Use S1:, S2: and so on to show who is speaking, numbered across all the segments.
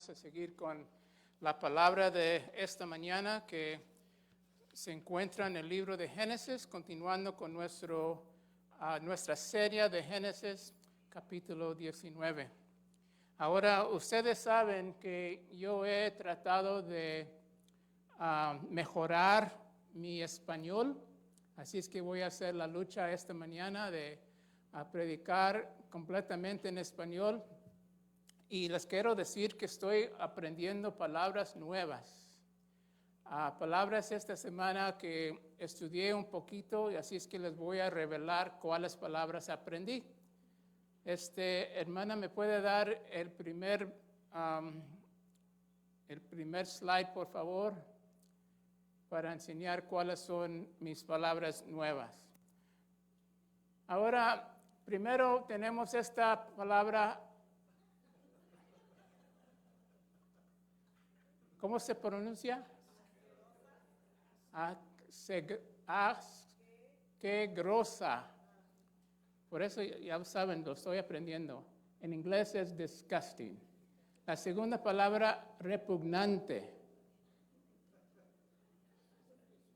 S1: A seguir con la palabra de esta mañana que se encuentra en el libro de Génesis, continuando con nuestra serie de Génesis, capítulo 19. Ahora, ustedes saben que yo he tratado de mejorar mi español, así es que voy a hacer la lucha esta mañana de predicar completamente en español. Y les quiero decir que estoy aprendiendo palabras nuevas. Palabras esta semana que estudié un poquito y así es que les voy a revelar cuáles palabras aprendí. Hermana, ¿me puede dar el primer slide, por favor? Para enseñar cuáles son mis palabras nuevas. Ahora, primero tenemos esta palabra. ¿Cómo se pronuncia? Asquerosa. Por eso ya saben, lo estoy aprendiendo. En inglés es disgusting. La segunda palabra, repugnante.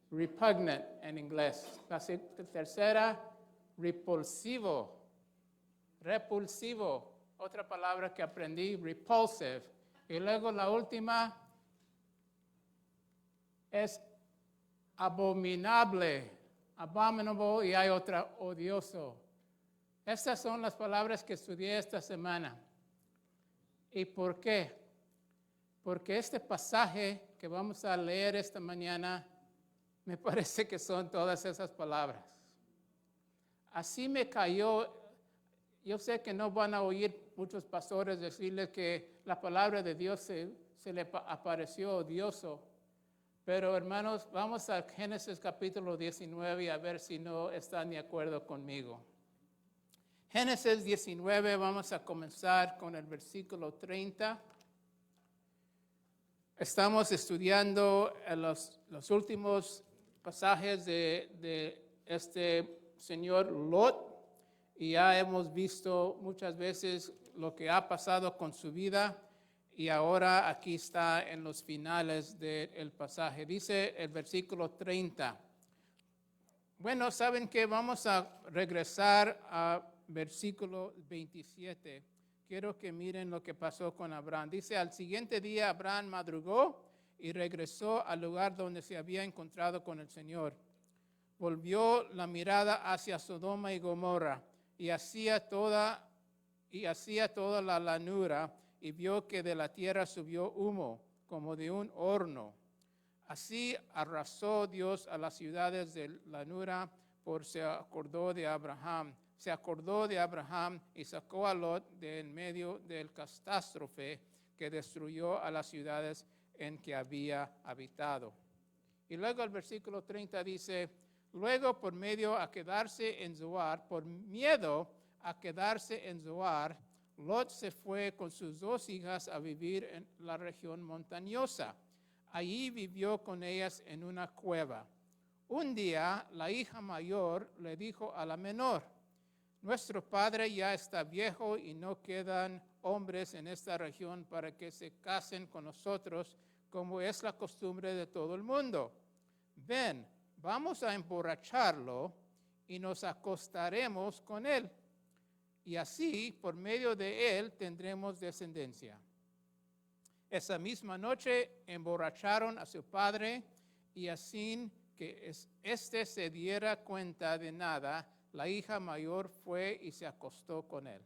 S1: Repugnant en inglés. La tercera, repulsivo. Repulsivo. Otra palabra que aprendí, repulsive. Y luego la última es abominable, abominable, y hay otra, odioso. Estas son las palabras que estudié esta semana. ¿Y por qué? Porque este pasaje que vamos a leer esta mañana, me parece que son todas esas palabras. Así me cayó. Yo sé que no van a oír muchos pastores decirles que la palabra de Dios se le apareció odioso. Pero hermanos, vamos a Génesis capítulo 19 a ver si no están de acuerdo conmigo. Génesis 19, vamos a comenzar con el versículo 30. Estamos estudiando los últimos pasajes de este señor Lot y ya hemos visto muchas veces lo que ha pasado con su vida. Y ahora aquí está en los finales del pasaje. Dice el versículo 30. Bueno, ¿saben qué? Vamos a regresar a versículo 27. Quiero que miren lo que pasó con Abraham. Dice, al siguiente día Abraham madrugó y regresó al lugar donde se había encontrado con el Señor. Volvió la mirada hacia Sodoma y Gomorra y hacía toda la llanura y vio que de la tierra subió humo, como de un horno. Así arrasó Dios a las ciudades de la llanura, se acordó de Abraham. Se acordó de Abraham y sacó a Lot de en medio del catástrofe que destruyó a las ciudades en que había habitado. Y luego el versículo 30 dice, luego por miedo a quedarse en Zoar, Lot se fue con sus dos hijas a vivir en la región montañosa. Allí vivió con ellas en una cueva. Un día la hija mayor le dijo a la menor, nuestro padre ya está viejo y no quedan hombres en esta región para que se casen con nosotros, como es la costumbre de todo el mundo. Ven, vamos a emborracharlo y nos acostaremos con él. Y así, por medio de él, tendremos descendencia. Esa misma noche emborracharon a su padre y así que éste se diera cuenta de nada, la hija mayor fue y se acostó con él.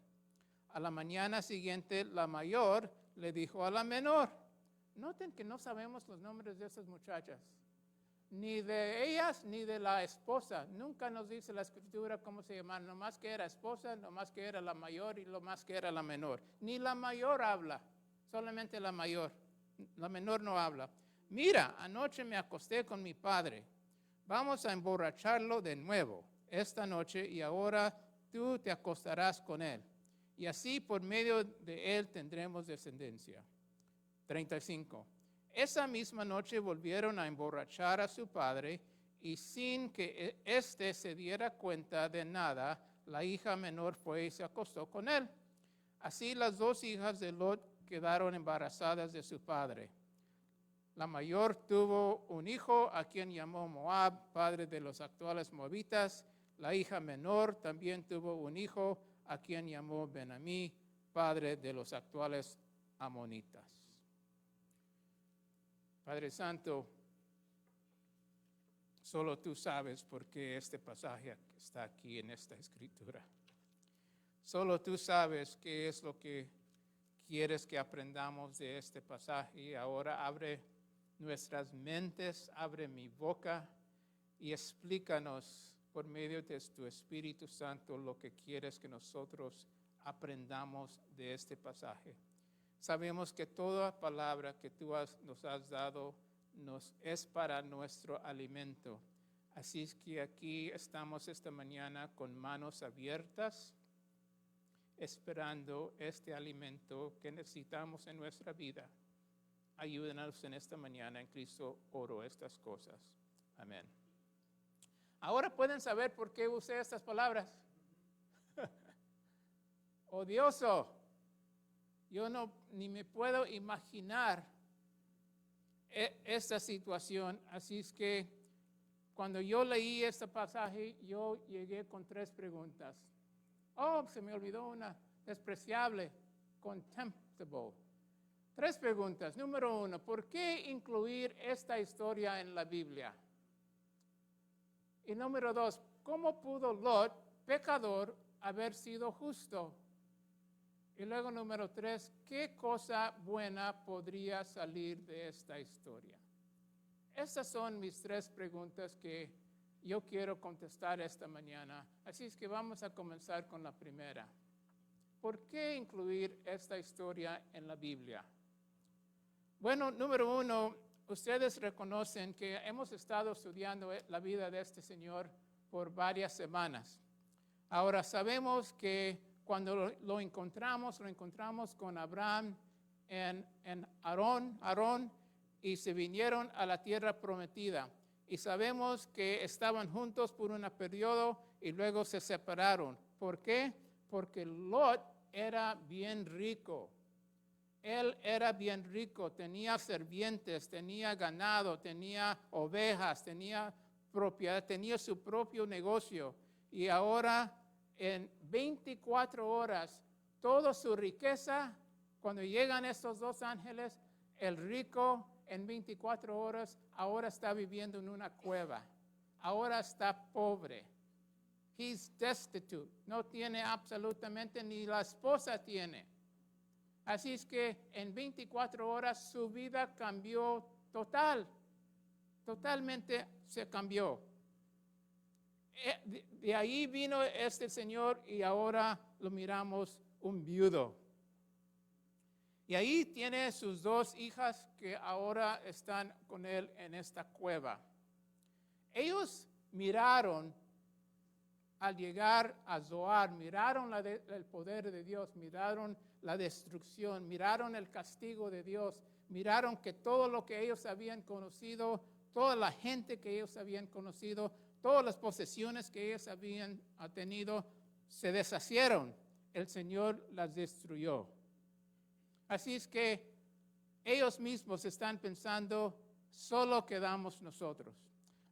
S1: A la mañana siguiente, la mayor le dijo a la menor. Noten que no sabemos los nombres de esas muchachas. Ni de ellas, ni de la esposa. Nunca nos dice la escritura cómo se llamaban. No más que era esposa, no más que era la mayor y lo más que era la menor. Ni la mayor habla, solamente la mayor. La menor no habla. Mira, anoche me acosté con mi padre. Vamos a emborracharlo de nuevo esta noche y ahora tú te acostarás con él. Y así por medio de él tendremos descendencia. 35. Esa misma noche volvieron a emborrachar a su padre y sin que éste se diera cuenta de nada, la hija menor fue y se acostó con él. Así las dos hijas de Lot quedaron embarazadas de su padre. La mayor tuvo un hijo a quien llamó Moab, padre de los actuales moabitas. La hija menor también tuvo un hijo a quien llamó Ben-amí, padre de los actuales amonitas. Padre Santo, solo tú sabes por qué este pasaje está aquí en esta escritura. Solo tú sabes qué es lo que quieres que aprendamos de este pasaje. Y ahora abre nuestras mentes, abre mi boca y explícanos por medio de tu Espíritu Santo lo que quieres que nosotros aprendamos de este pasaje. Sabemos que toda palabra que tú nos has dado es para nuestro alimento. Así es que aquí estamos esta mañana con manos abiertas, esperando este alimento que necesitamos en nuestra vida. Ayúdanos en esta mañana, en Cristo oro estas cosas. Amén. Ahora pueden saber por qué usé estas palabras. Odioso. Yo ni me puedo imaginar esta situación. Así es que cuando yo leí este pasaje, yo llegué con 3 preguntas. Se me olvidó una. Despreciable. Contemptible. 3 preguntas. Número 1, ¿por qué incluir esta historia en la Biblia? Y número 2, ¿cómo pudo Lot, pecador, haber sido justo? Y luego número 3, ¿qué cosa buena podría salir de esta historia? Estas son mis 3 preguntas que yo quiero contestar esta mañana. Así es que vamos a comenzar con la primera. ¿Por qué incluir esta historia en la Biblia? Bueno, número 1, ustedes reconocen que hemos estado estudiando la vida de este Señor por varias semanas. Ahora sabemos que cuando lo encontramos con Abraham en Arón y se vinieron a la tierra prometida. Y sabemos que estaban juntos por un periodo y luego se separaron. ¿Por qué? Porque Lot era bien rico. Él era bien rico, tenía sirvientes, tenía ganado, tenía ovejas, tenía propiedad, tenía su propio negocio. Y ahora en 24 horas, toda su riqueza, cuando llegan estos 2 ángeles, el rico en 24 horas ahora está viviendo en una cueva. Ahora está pobre. He's destitute. No tiene absolutamente, ni la esposa tiene. Así es que en 24 horas su vida cambió totalmente se cambió. De ahí vino este señor y ahora lo miramos un viudo. Y ahí tiene sus 2 hijas que ahora están con él en esta cueva. Ellos miraron al llegar a Zoar, miraron el poder de Dios, miraron la destrucción, miraron el castigo de Dios, miraron que todo lo que ellos habían conocido, toda la gente que ellos habían conocido, todas las posesiones que ellos habían tenido, se deshacieron. El Señor las destruyó. Así es que ellos mismos están pensando, solo quedamos nosotros.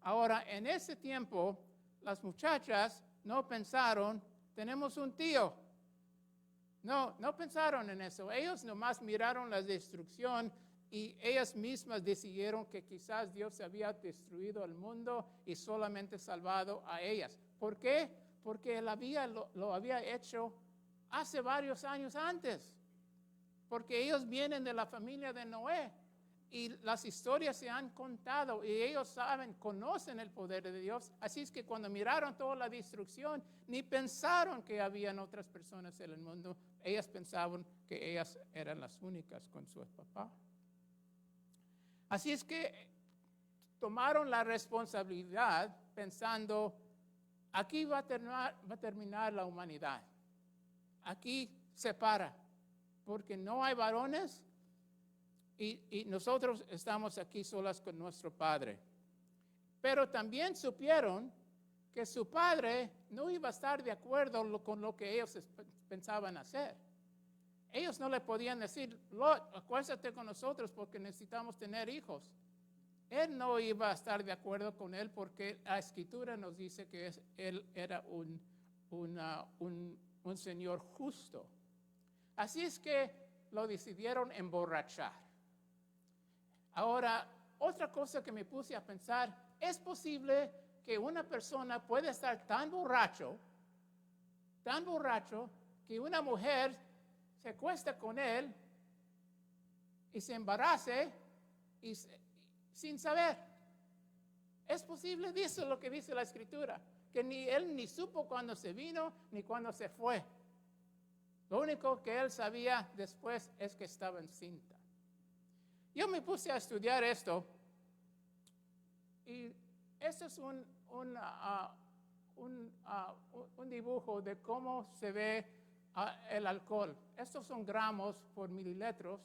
S1: Ahora, en ese tiempo, las muchachas no pensaron, tenemos un tío. No pensaron en eso. Ellos nomás miraron la destrucción y ellas mismas decidieron que quizás Dios había destruido el mundo y solamente salvado a ellas. ¿Por qué? Porque Él lo había hecho hace varios años antes. Porque ellos vienen de la familia de Noé y las historias se han contado y ellos conocen el poder de Dios. Así es que cuando miraron toda la destrucción, ni pensaron que habían otras personas en el mundo. Ellas pensaban que ellas eran las únicas con su papá. Así es que tomaron la responsabilidad pensando, aquí va a terminar la humanidad. Aquí se para, porque no hay varones y nosotros estamos aquí solas con nuestro padre. Pero también supieron que su padre no iba a estar de acuerdo con lo que ellos pensaban hacer. ellos no le podían decir, Lot, acuéstate con nosotros porque necesitamos tener hijos. Él no iba a estar de acuerdo con él porque la Escritura nos dice que él era un señor justo. Así es que lo decidieron emborrachar. Ahora, otra cosa que me puse a pensar, es posible que una persona puede estar tan borracho, que una mujer se acuesta con él y se embarace sin saber. Es posible, dice lo que dice la Escritura, que él ni supo cuando se vino ni cuando se fue. Lo único que él sabía después es que estaba encinta. Yo me puse a estudiar esto y este es un dibujo de cómo se ve el alcohol. Estos son gramos por mililitros,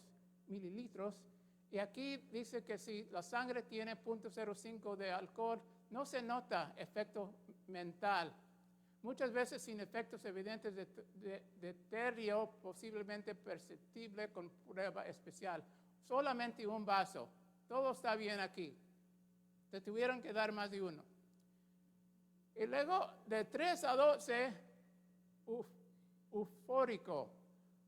S1: y aquí dice que si la sangre tiene 0.05 de alcohol, no se nota efecto mental. Muchas veces sin efectos evidentes de deterioro posiblemente perceptible con prueba especial. Solamente un vaso. Todo está bien aquí. Te tuvieron que dar más de uno. Y luego de 3 a 12, eufórico,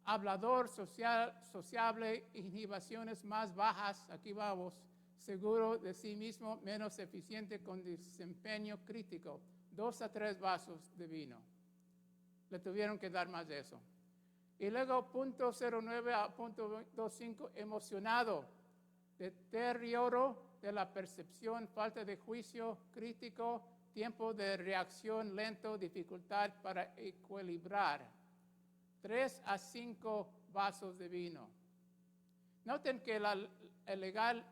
S1: hablador, sociable, inhibiciones más bajas, aquí vamos, seguro de sí mismo, menos eficiente con desempeño crítico. 2 a 3 vasos de vino. Le tuvieron que dar más de eso. Y luego 0.09 a 0.25, emocionado, deterioro de la percepción, falta de juicio crítico, tiempo de reacción lento, dificultad para equilibrar. 3 a 5 vasos de vino. Noten que el legal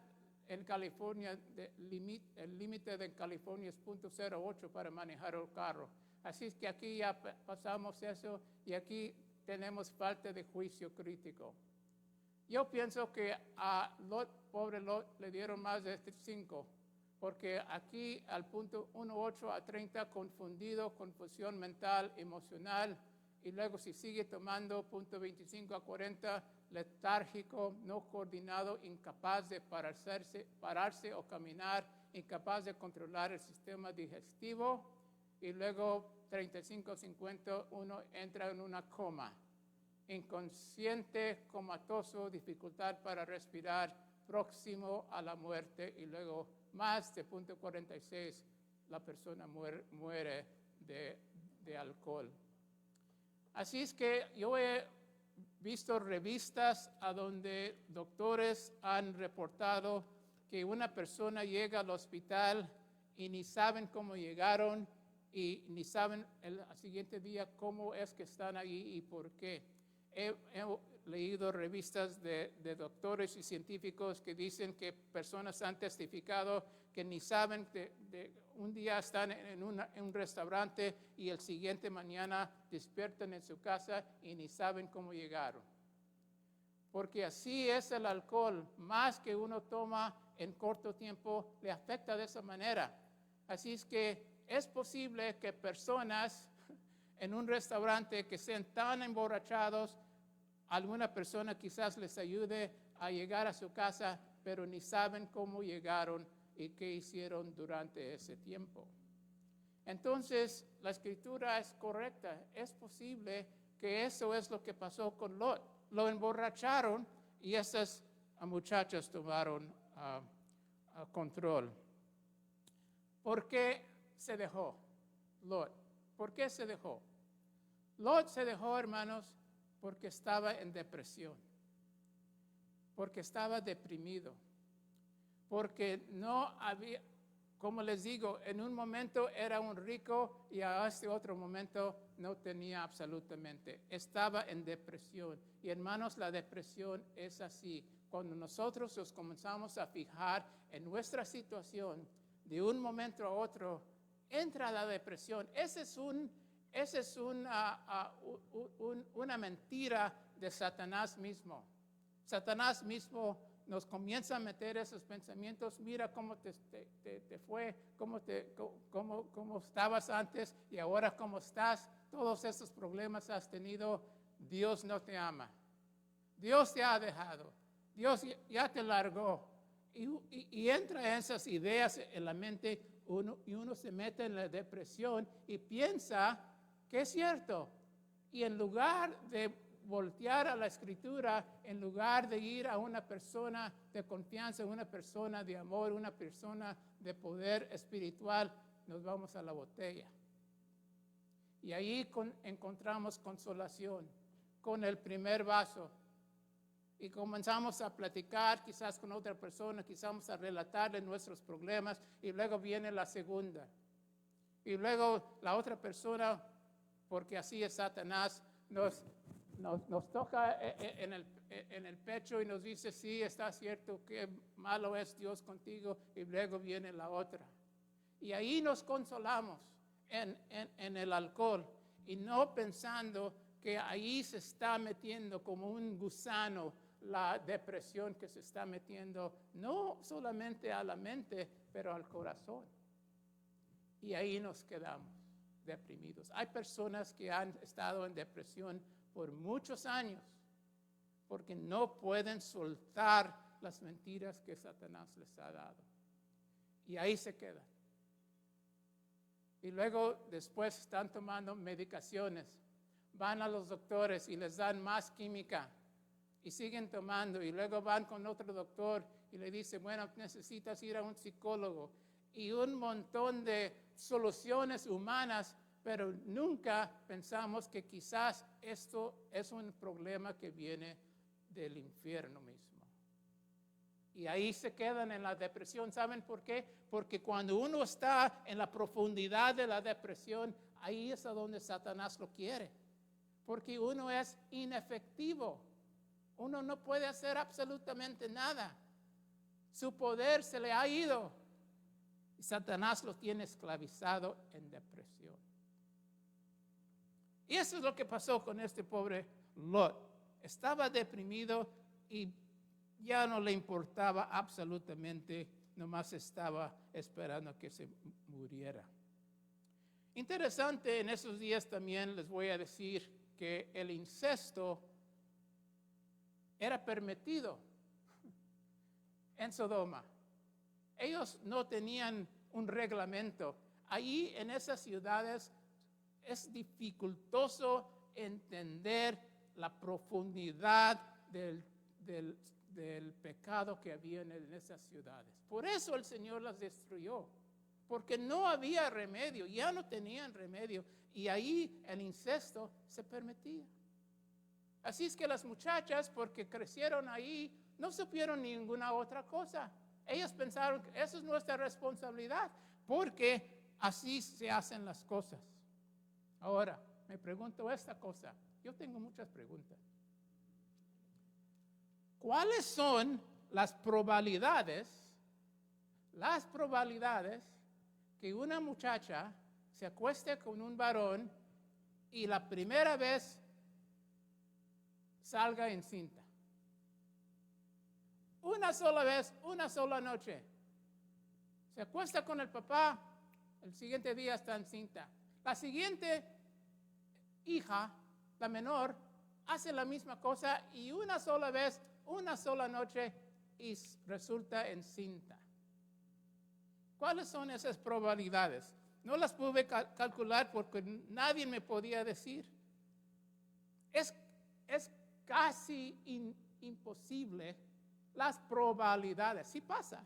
S1: en California, el límite de California es 0.08 para manejar el carro. Así es que aquí ya pasamos eso y aquí tenemos falta de juicio crítico. Yo pienso que a pobre Lot, le dieron más de 5, porque aquí al 0.18 a 30, confundido, confusión mental, emocional, y luego si sigue tomando 0.25 a 40, letárgico, no coordinado, incapaz de pararse o caminar, incapaz de controlar el sistema digestivo, y luego 35 a 50, uno entra en una coma, inconsciente, comatoso, dificultad para respirar, próximo a la muerte, y luego más de 0.46, la persona muere de alcohol. Así es que yo he visto revistas a donde doctores han reportado que una persona llega al hospital y ni saben cómo llegaron y ni saben el siguiente día cómo es que están ahí y por qué. He leído revistas de doctores y científicos que dicen que personas han testificado que ni saben, un día están en un restaurante y el siguiente mañana despiertan en su casa y ni saben cómo llegaron. Porque así es el alcohol, más que uno toma en corto tiempo, le afecta de esa manera. Así es que es posible que personas en un restaurante que sean tan emborrachados, alguna persona quizás les ayude a llegar a su casa, pero ni saben cómo llegaron y qué hicieron durante ese tiempo. Entonces, la Escritura es correcta. Es posible que eso es lo que pasó con Lot. Lo emborracharon y esas muchachas tomaron control. ¿Por qué se dejó Lot? ¿Por qué se dejó? Lot se dejó, hermanos, porque estaba en depresión, porque estaba deprimido, porque no había, como les digo, en un momento era un rico y a este otro momento no tenía absolutamente. Estaba en depresión. Y hermanos, la depresión es así. Cuando nosotros nos comenzamos a fijar en nuestra situación, de un momento a otro, entra la depresión. Esa es una mentira de Satanás mismo. Satanás mismo nos comienza a meter esos pensamientos. Mira cómo te fue, cómo estabas antes y ahora cómo estás. Todos esos problemas has tenido. Dios no te ama. Dios te ha dejado, Dios ya te largó. Y entra esas ideas en la mente y uno se mete en la depresión y piensa que es cierto. Y en lugar de voltear a la Escritura, en lugar de ir a una persona de confianza, una persona de amor, una persona de poder espiritual, nos vamos a la botella. Y ahí encontramos consolación con el primer vaso. Y comenzamos a platicar quizás con otra persona, quizás a relatarle nuestros problemas y luego viene la segunda. Y luego la otra persona, porque así es Satanás, nos toca en el pecho y nos dice, sí, está cierto, qué malo es Dios contigo, y luego viene la otra. Y ahí nos consolamos en el alcohol y no pensando que ahí se está metiendo como un gusano la depresión que se está metiendo, no solamente a la mente, pero al corazón. Y ahí nos quedamos deprimidos. Hay personas que han estado en depresión por muchos años porque no pueden soltar las mentiras que Satanás les ha dado. Y ahí se quedan. Y luego después están tomando medicaciones, van a los doctores y les dan más química y siguen tomando, y luego van con otro doctor y le dice, bueno, necesitas ir a un psicólogo, y un montón de soluciones humanas, pero nunca pensamos que quizás esto es un problema que viene del infierno mismo. Y ahí se quedan en la depresión. ¿Saben por qué? Porque cuando uno está en la profundidad de la depresión, ahí es a donde Satanás lo quiere, porque uno es inefectivo. Uno no puede hacer absolutamente nada. Su poder se le ha ido. Y Satanás lo tiene esclavizado en depresión. Y eso es lo que pasó con este pobre Lot. Estaba deprimido y ya no le importaba absolutamente, nomás estaba esperando que se muriera. Interesante, en esos días también les voy a decir que el incesto era permitido en Sodoma. Ellos no tenían un reglamento. Ahí en esas ciudades es dificultoso entender la profundidad del pecado que había en esas ciudades. Por eso el Señor las destruyó, porque no había remedio, ya no tenían remedio, y ahí el incesto se permitía. Así es que las muchachas, porque crecieron ahí, no supieron ninguna otra cosa. Ellas pensaron que eso es nuestra responsabilidad, porque así se hacen las cosas. Ahora, me pregunto esta cosa. Yo tengo muchas preguntas. ¿Cuáles son las probabilidades que una muchacha se acueste con un varón y la primera vez salga encinta? Una sola vez, una sola noche. Se acuesta con el papá, el siguiente día está encinta. La siguiente hija, la menor, hace la misma cosa y una sola vez, una sola noche y resulta encinta. ¿Cuáles son esas probabilidades? No las pude calcular porque nadie me podía decir. Es casi imposible las probabilidades. Sí pasa,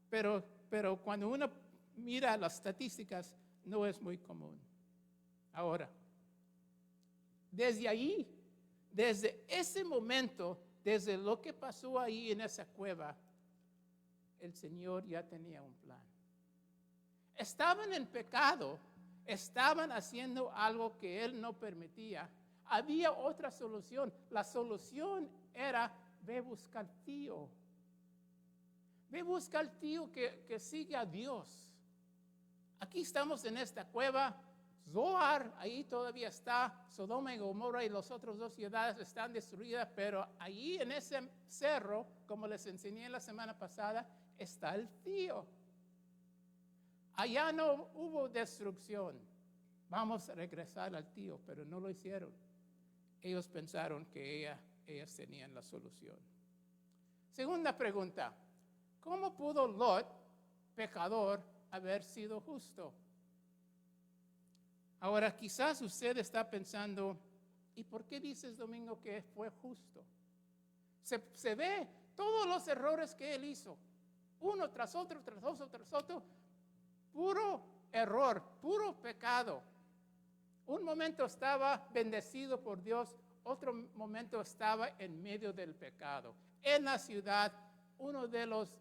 S1: pero cuando uno mira las estadísticas no es muy común. Ahora, desde ahí, desde ese momento, desde lo que pasó ahí en esa cueva, el Señor ya tenía un plan. Estaban en pecado, estaban haciendo algo que Él no permitía. Había otra solución. La solución era, ve busca al tío. Ve busca al tío que sigue a Dios. Aquí estamos en esta cueva. Zoar, ahí todavía está. Sodoma y Gomorra y las otras dos ciudades están destruidas, pero ahí en ese cerro, como les enseñé la semana pasada, está el tío. Allá no hubo destrucción. Vamos a regresar al tío, pero no lo hicieron. Ellos pensaron que ella ellas tenían la solución. Segunda pregunta, ¿cómo pudo Lot, pecador, haber sido justo? Ahora, quizás usted está pensando, ¿y por qué dices, Domingo, que fue justo? Se ve todos los errores que él hizo, uno tras otro, puro error, puro pecado. Un momento estaba bendecido por Dios, otro momento estaba en medio del pecado. En la ciudad, uno de los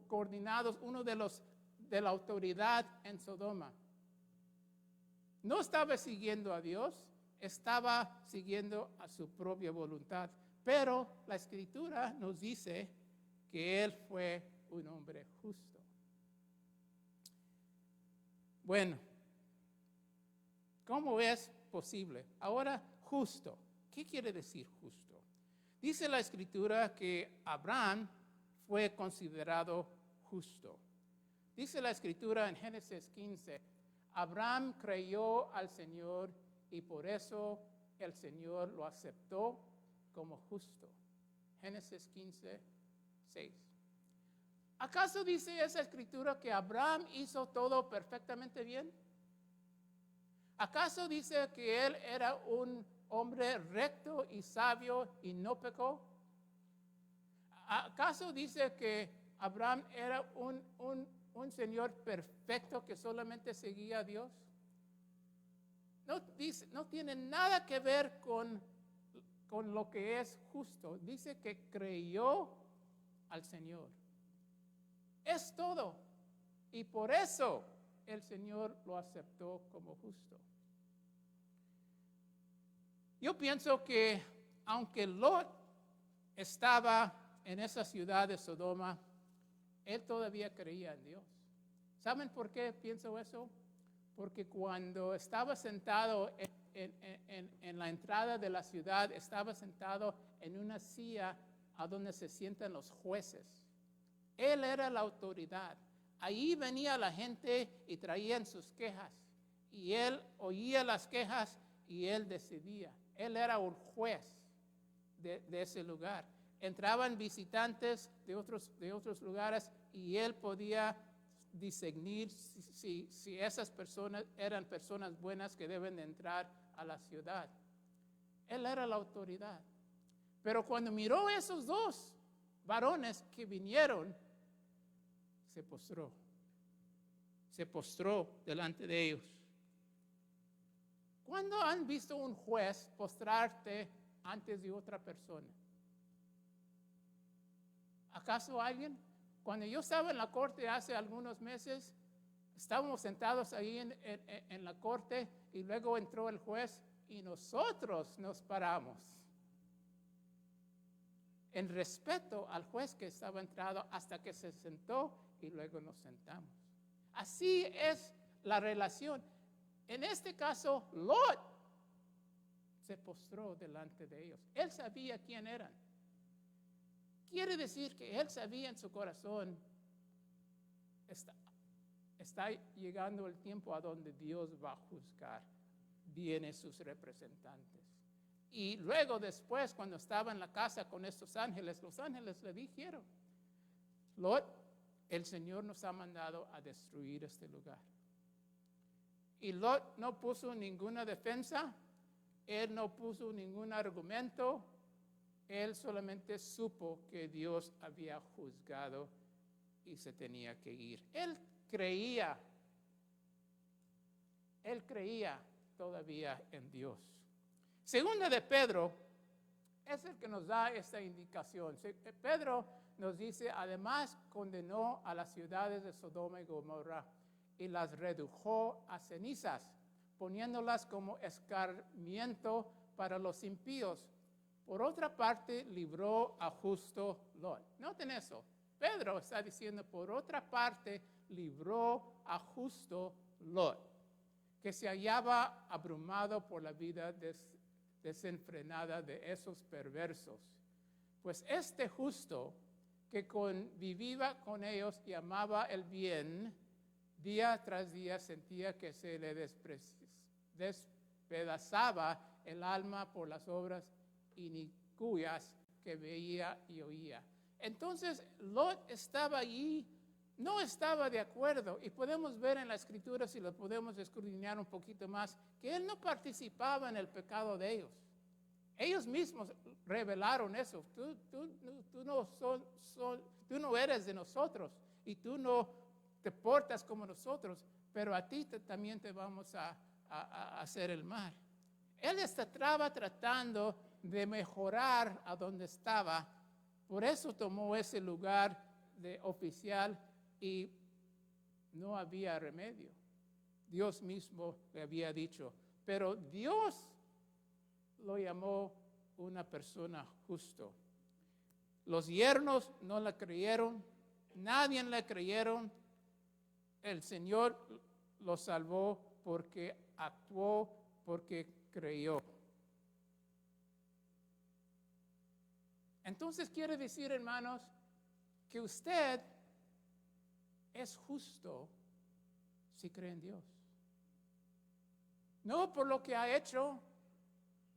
S1: coordinados, uno de la autoridad en Sodoma, no estaba siguiendo a Dios, estaba siguiendo a su propia voluntad. Pero la Escritura nos dice que él fue un hombre justo. Bueno, ¿cómo es posible? Ahora, justo. ¿Qué quiere decir justo? Dice la Escritura que Abraham fue considerado justo. Dice la Escritura en Génesis 15, Abraham creyó al Señor y por eso el Señor lo aceptó como justo. Génesis 15, 6. ¿Acaso dice esa Escritura que Abraham hizo todo perfectamente bien? ¿Acaso dice que él era un hombre recto y sabio y no pecó? ¿Acaso dice que Abraham era un señor perfecto que solamente seguía a Dios? No tiene nada que ver con lo que es justo. Dice que creyó al Señor. Es todo. Y por eso el Señor lo aceptó como justo. Yo pienso que aunque Lot estaba en esa ciudad de Sodoma, él todavía creía en Dios. ¿Saben por qué pienso eso? Porque cuando estaba sentado en la entrada de la ciudad, estaba sentado en una silla a donde se sientan los jueces. Él era la autoridad. Ahí venía la gente y traían sus quejas. Y él oía las quejas y él decidía. Él era un juez de ese lugar. Entraban visitantes de otros lugares y él podía discernir si esas personas eran personas buenas que deben de entrar a la ciudad. Él era la autoridad. Pero cuando miró a esos dos varones que vinieron, se postró. Se postró delante de ellos. ¿Cuándo han visto un juez postrarte antes de otra persona? ¿Acaso alguien? Cuando yo estaba en la corte hace algunos meses, estábamos sentados ahí en la corte y luego entró el juez y nosotros nos paramos en respeto al juez que estaba entrado hasta que se sentó y luego nos sentamos. Así es la relación. En este caso, Lot se postró delante de ellos. Él sabía quién eran. Quiere decir que él sabía en su corazón, está llegando el tiempo a donde Dios va a juzgar. Vienen sus representantes. Y luego después, cuando estaba en la casa con estos ángeles, los ángeles le dijeron, Lot, el Señor nos ha mandado a destruir este lugar. Y Lot no puso ninguna defensa, él no puso ningún argumento, él solamente supo que Dios había juzgado y se tenía que ir. Él creía todavía en Dios. Segunda de Pedro es el que nos da esta indicación. Pedro nos dice, además condenó a las ciudades de Sodoma y Gomorra y las redujo a cenizas, poniéndolas como escarmiento para los impíos. Por otra parte, libró a justo Lot. Noten eso. Pedro está diciendo, por otra parte, libró a justo Lot, que se hallaba abrumado por la vida desenfrenada de esos perversos. Pues este justo, que convivía con ellos y amaba el bien, día tras día sentía que se le despedazaba el alma por las obras y ni cuyas que veía y oía. Entonces Lot estaba allí, no estaba de acuerdo, y podemos ver en la escritura, si lo podemos escudriñar un poquito más, que él no participaba en el pecado de ellos. Ellos mismos revelaron eso. Tú no eres de nosotros y tú no te portas como nosotros, pero a ti también te vamos a hacer el mal. Él estaba tratando de mejorar a donde estaba, por eso tomó ese lugar de oficial y no había remedio. Dios mismo le había dicho, pero Dios lo llamó una persona justo. Los yernos no la creyeron, nadie le creyeron. El Señor lo salvó porque actuó, porque creyó. Entonces quiere decir, hermanos, que usted es justo si cree en Dios. No por lo que ha hecho,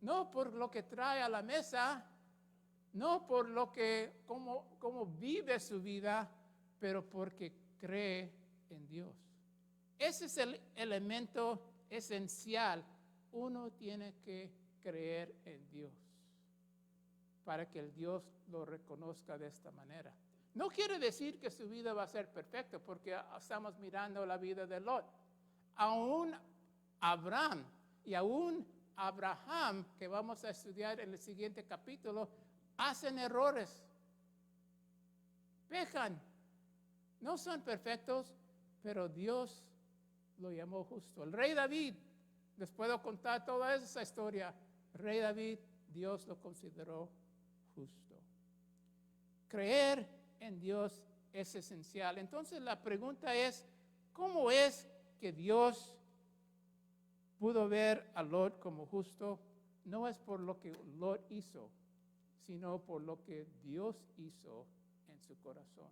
S1: no por lo que trae a la mesa, no por lo que, cómo vive su vida, pero porque cree en Dios. Ese es el elemento esencial. Uno tiene que creer en Dios para que el Dios lo reconozca de esta manera. No quiere decir que su vida va a ser perfecta, porque estamos mirando la vida de Lot. Aún Abraham y aún Abraham, que vamos a estudiar en el siguiente capítulo, hacen errores, pecan, no son perfectos, pero Dios lo llamó justo. El rey David, les puedo contar toda esa historia. El rey David, Dios lo consideró justo. Creer en Dios es esencial. Entonces la pregunta es, ¿cómo es que Dios pudo ver a Lot como justo? No es por lo que Lot hizo, sino por lo que Dios hizo en su corazón.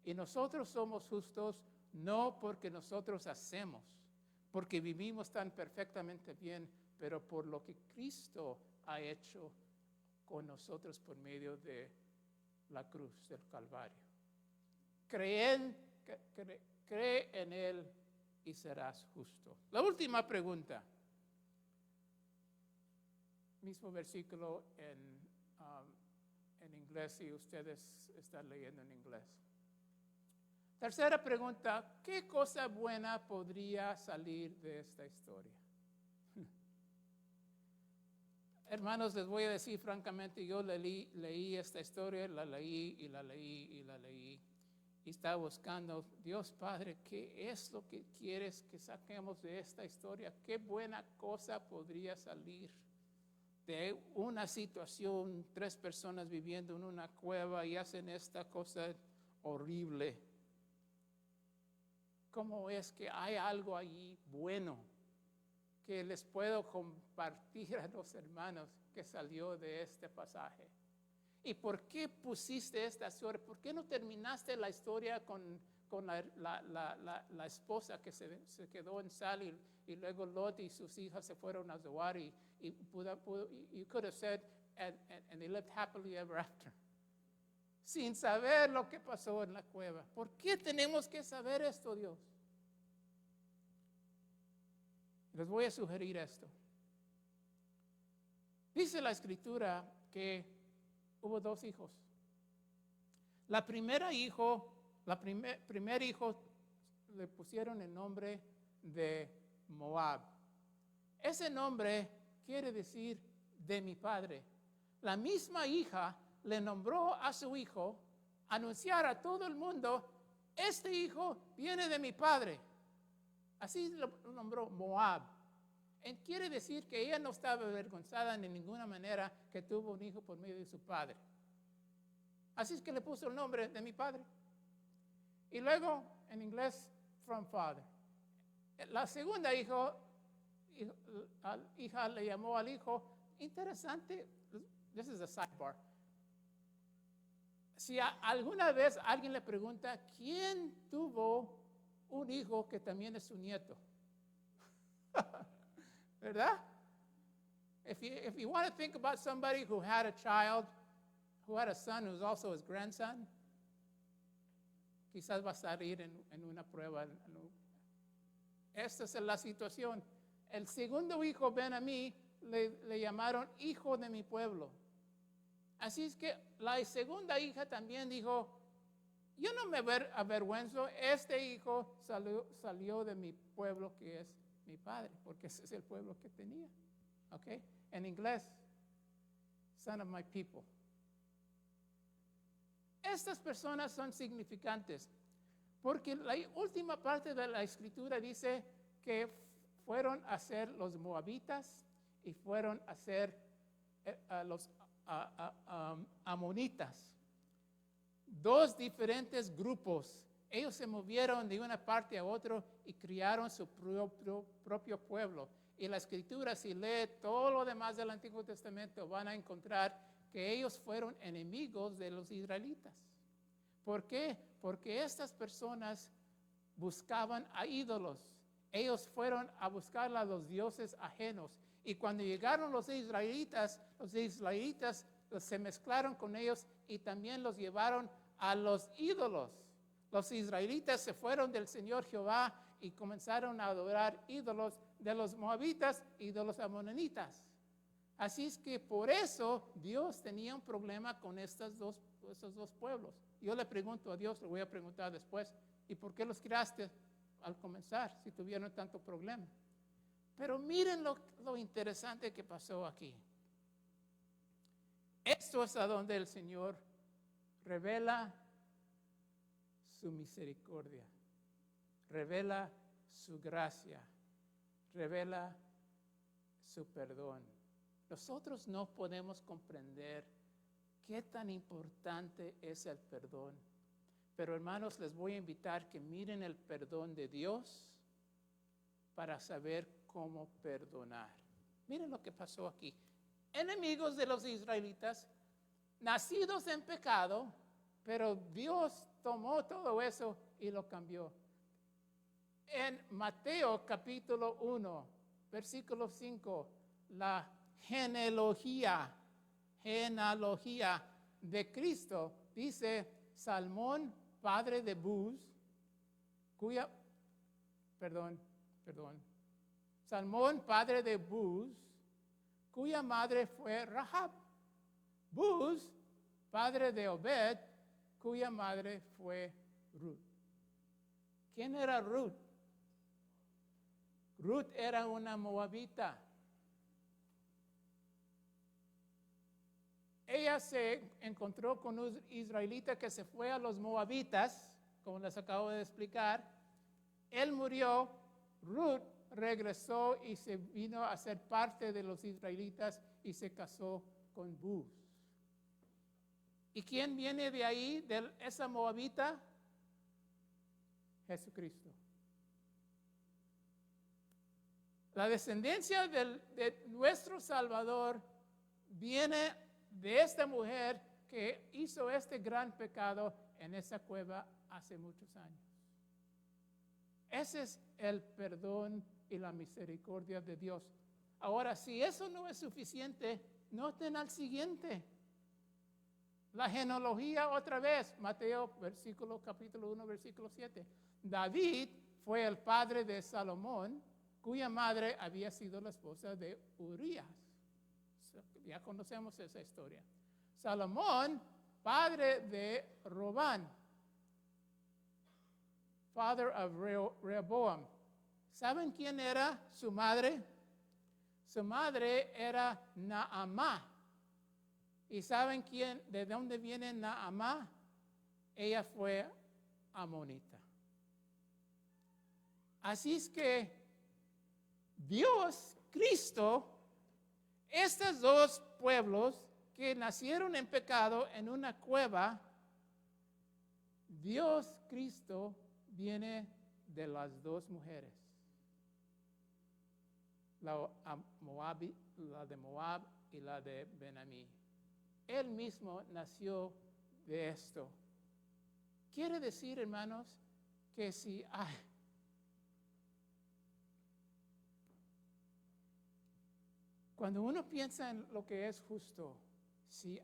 S1: Y nosotros somos justos no porque nosotros hacemos, porque vivimos tan perfectamente bien, pero por lo que Cristo ha hecho con nosotros por medio de la cruz del Calvario. Cree en Él y serás justo. La última pregunta. Mismo versículo en inglés, si ustedes están leyendo en inglés. Tercera pregunta, ¿qué cosa buena podría salir de esta historia? Hermanos, les voy a decir francamente, yo leí esta historia, la leí y la leí y la leí. Y estaba buscando, Dios Padre, ¿qué es lo que quieres que saquemos de esta historia? ¿Qué buena cosa podría salir de una situación, 3 personas viviendo en una cueva y hacen esta cosa horrible? ¿Cómo es que hay algo allí bueno que les puedo compartir a los hermanos que salió de este pasaje? ¿Y por qué pusiste esta historia? ¿Por qué no terminaste la historia con la esposa que se quedó en Sal y luego Lot y sus hijas se fueron a Zoar y you could have said, and they lived happily ever after, sin saber lo que pasó en la cueva? ¿Por qué tenemos que saber esto, Dios? Les voy a sugerir esto. Dice la Escritura que hubo 2 hijos. Primer hijo le pusieron el nombre de Moab. Ese nombre quiere decir de mi padre. La misma hija le nombró a su hijo, anunciar a todo el mundo, este hijo viene de mi padre. Así lo nombró Moab. Quiere decir que ella no estaba avergonzada de ninguna manera que tuvo un hijo por medio de su padre. Así es que le puso el nombre de mi padre. Y luego, en inglés, from father. La segunda hija le llamó al hijo, interesante, this is a sidebar. Si alguna vez alguien le pregunta, ¿quién tuvo un hijo que también es su nieto? ¿Verdad? If you want to think about somebody who had a child, who had a son who's also his grandson, quizás va a salir en una prueba. Esta es la situación. El segundo hijo, Ben-Amí, le llamaron hijo de mi pueblo. Así es que la segunda hija también dijo, yo no me avergüenzo, este hijo salió de mi pueblo que es mi padre, porque ese es el pueblo que tenía. ¿Ok? En inglés, son of my people. Estas personas son significantes, porque la última parte de la escritura dice que fueron a ser los moabitas y fueron a ser los amonitas. Dos diferentes grupos. Ellos se movieron de una parte a otra y crearon su propio pueblo. Y la escritura, si lee todo lo demás del Antiguo Testamento, van a encontrar que ellos fueron enemigos de los israelitas. ¿Por qué? Porque estas personas buscaban a ídolos. Ellos fueron a buscar a los dioses ajenos. Y cuando llegaron los israelitas se mezclaron con ellos y también los llevaron a los ídolos. Los israelitas se fueron del Señor Jehová y comenzaron a adorar ídolos de los moabitas y de los amonitas. Así es que por eso Dios tenía un problema con esos dos pueblos. Yo le pregunto a Dios, le voy a preguntar después, ¿y por qué los creaste al comenzar si tuvieron tanto problema? Pero miren lo interesante que pasó aquí. Esto es a donde el Señor revela su misericordia, revela su gracia, revela su perdón. Nosotros no podemos comprender qué tan importante es el perdón. Pero hermanos, les voy a invitar que miren el perdón de Dios para saber cómo perdonar. Miren lo que pasó aquí. Enemigos de los israelitas, nacidos en pecado, pero Dios tomó todo eso y lo cambió. En Mateo capítulo 1, versículo 5, la genealogía de Cristo, dice Salmón, padre de Buz, Salmón, padre de Buz, cuya madre fue Rahab. Buz, padre de Obed, cuya madre fue Ruth. ¿Quién era Ruth? Ruth era una moabita. Ella se encontró con un israelita que se fue a los moabitas, como les acabo de explicar. Él murió, Ruth regresó y se vino a ser parte de los israelitas y se casó con Buz. ¿Y quién viene de ahí, de esa moabita? Jesucristo. La descendencia de nuestro Salvador viene de esta mujer que hizo este gran pecado en esa cueva hace muchos años. Ese es el perdón y la misericordia de Dios. Ahora, si eso no es suficiente, noten al siguiente. La genealogía otra vez, Mateo capítulo 1, versículo 7. David fue el padre de Salomón, cuya madre había sido la esposa de Urías. Ya conocemos esa historia. Salomón, padre de Robán, father of Rehoboam. ¿Saben quién era su madre? Su madre era Naamá. ¿Y saben de dónde viene Naamá? Ella fue amonita. Así es que Dios, Cristo, estos dos pueblos que nacieron en pecado en una cueva, Dios, Cristo, viene de las dos mujeres. La de Moab y la de Ben-Amí. Él mismo nació de esto. Quiere decir, hermanos, que si Cuando uno piensa en lo que es justo, si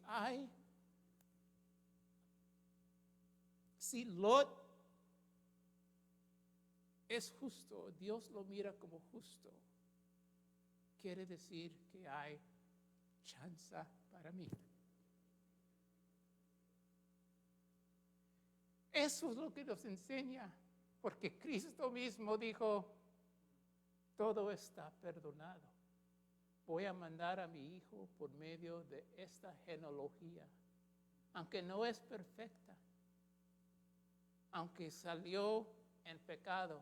S1: Lot es justo, Dios lo mira como justo, quiere decir que hay chance para mí. Eso es lo que nos enseña, porque Cristo mismo dijo, todo está perdonado. Voy a mandar a mi hijo por medio de esta genealogía, aunque no es perfecta, aunque salió en pecado,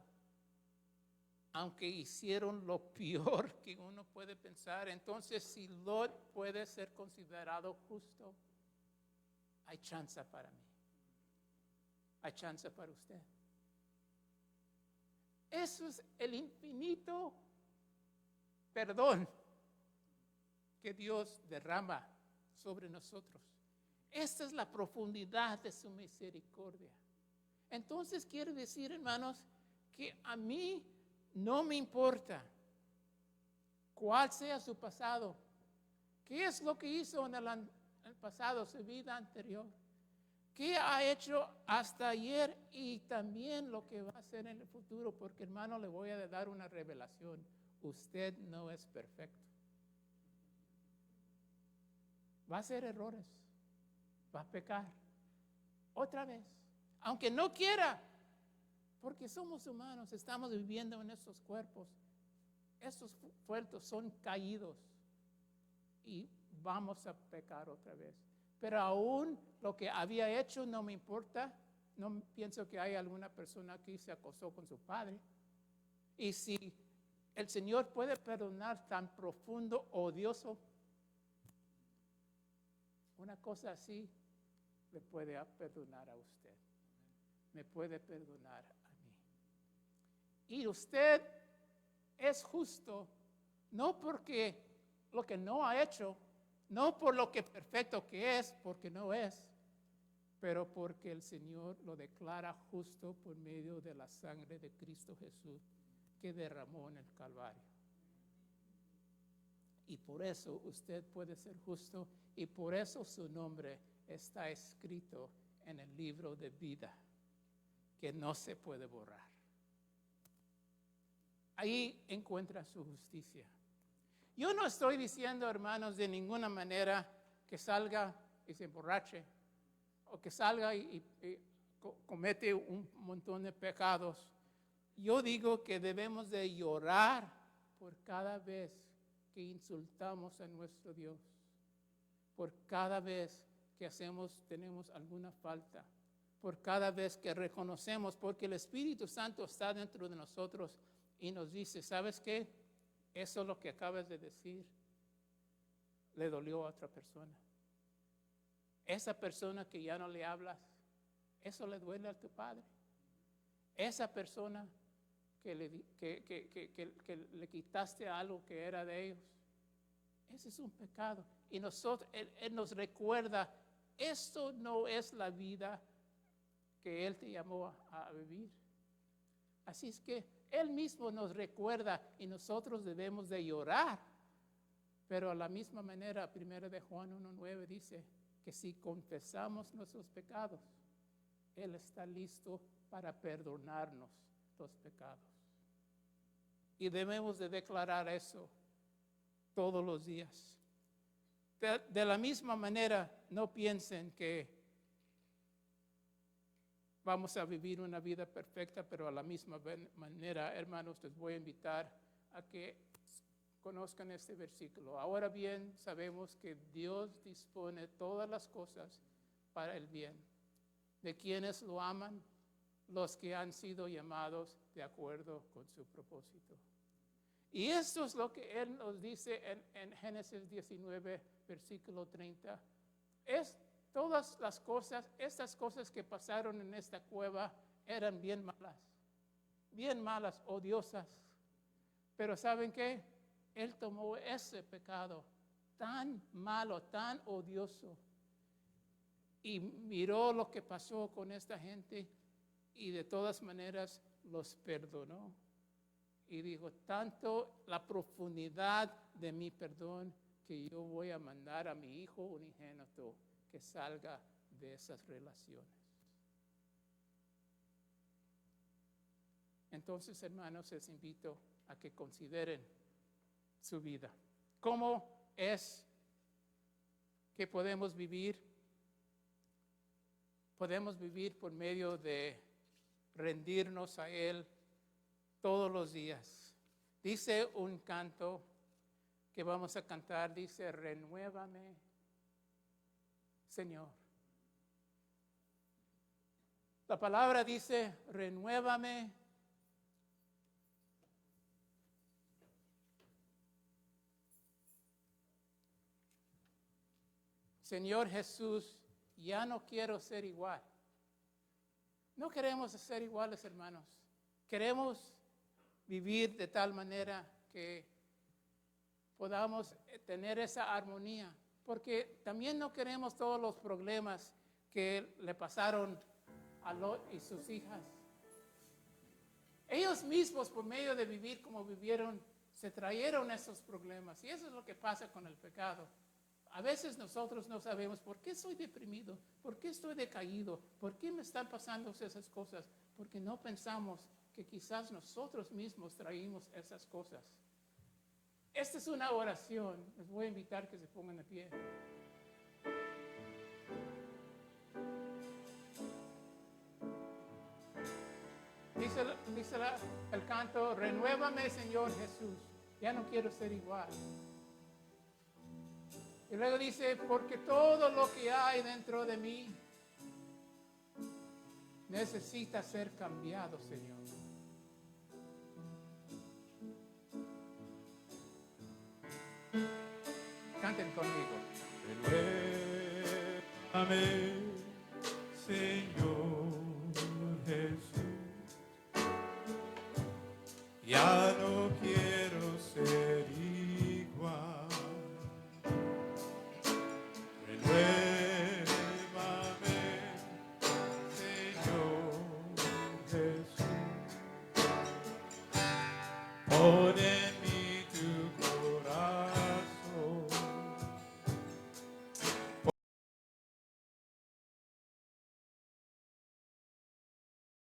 S1: aunque hicieron lo peor que uno puede pensar. Entonces, si Lot puede ser considerado justo, hay chance para mí. Hay chance para usted. Eso es el infinito perdón que Dios derrama sobre nosotros. Esta es la profundidad de su misericordia. Entonces quiere decir, hermanos, que a mí no me importa cuál sea su pasado, qué es lo que hizo en el pasado, su vida anterior, qué ha hecho hasta ayer y también lo que va a hacer en el futuro, porque hermano, le voy a dar una revelación. Usted no es perfecto. Va a hacer errores, va a pecar otra vez, aunque no quiera, porque somos humanos, estamos viviendo en estos cuerpos. Estos cuerpos son caídos y vamos a pecar otra vez. Pero aún lo que había hecho no me importa. No pienso que hay alguna persona aquí que se acosó con su padre. Y si el Señor puede perdonar tan profundo, odioso, una cosa así le puede perdonar a usted. Me puede perdonar a mí. Y usted es justo, no porque lo que no ha hecho, no por lo que perfecto que es, porque no es, pero porque el Señor lo declara justo por medio de la sangre de Cristo Jesús que derramó en el Calvario. Y por eso usted puede ser justo y por eso su nombre está escrito en el libro de vida, que no se puede borrar. Ahí encuentra su justicia. Yo no estoy diciendo, hermanos, de ninguna manera que salga y se emborrache, o que salga y comete un montón de pecados. Yo digo que debemos de llorar por cada vez que insultamos a nuestro Dios, por cada vez que tenemos alguna falta, por cada vez que reconocemos, porque el Espíritu Santo está dentro de nosotros y nos dice, ¿sabes qué? Eso es lo que acabas de decir, le dolió a otra persona. Esa persona que ya no le hablas, eso le duele a tu padre. Esa persona que le quitaste algo que era de ellos, ese es un pecado. Y Él nos recuerda, esto no es la vida que Él te llamó a vivir. Así es que Él mismo nos recuerda y nosotros debemos de llorar. Pero a la misma manera, 1 de Juan 1:9 dice que si confesamos nuestros pecados, Él está listo para perdonarnos los pecados. Y debemos de declarar eso todos los días. De la misma manera, no piensen que vamos a vivir una vida perfecta, pero a la misma manera, hermanos, les voy a invitar a que conozcan este versículo. Ahora bien, sabemos que Dios dispone todas las cosas para el bien de quienes lo aman, los que han sido llamados de acuerdo con su propósito. Y esto es lo que Él nos dice en Génesis 19, versículo 30. Es todas las cosas, estas cosas que pasaron en esta cueva eran bien malas, odiosas. Pero ¿saben qué? Él tomó ese pecado tan malo, tan odioso, y miró lo que pasó con esta gente y de todas maneras los perdonó. y dijo, tanto la profundidad de mi perdón que yo voy a mandar a mi hijo unigénito que salga de esas relaciones. Entonces, hermanos, les invito a que consideren su vida. ¿Cómo es que podemos vivir? Podemos vivir por medio de rendirnos a Él todos los días. Dice un canto que vamos a cantar, dice, renuévame, Señor. La palabra dice, renuévame. Señor Jesús, ya no quiero ser igual. No queremos ser iguales, hermanos. Queremos vivir de tal manera que podamos tener esa armonía. Porque también no queremos todos los problemas que le pasaron a Lot y sus hijas. Ellos mismos, por medio de vivir como vivieron, se trajeron esos problemas. Y eso es lo que pasa con el pecado. A veces nosotros no sabemos por qué estoy deprimido, por qué estoy decaído, por qué me están pasando esas cosas, porque no pensamos que quizás nosotros mismos traímos esas cosas. Esta es una oración. Les voy a invitar que se pongan de pie. Dice el canto, renuévame, Señor Jesús, ya no quiero ser igual. Y luego dice, porque todo lo que hay dentro de mí necesita ser cambiado, Señor. Canten conmigo.
S2: Renuévame, Señor Jesús, ya no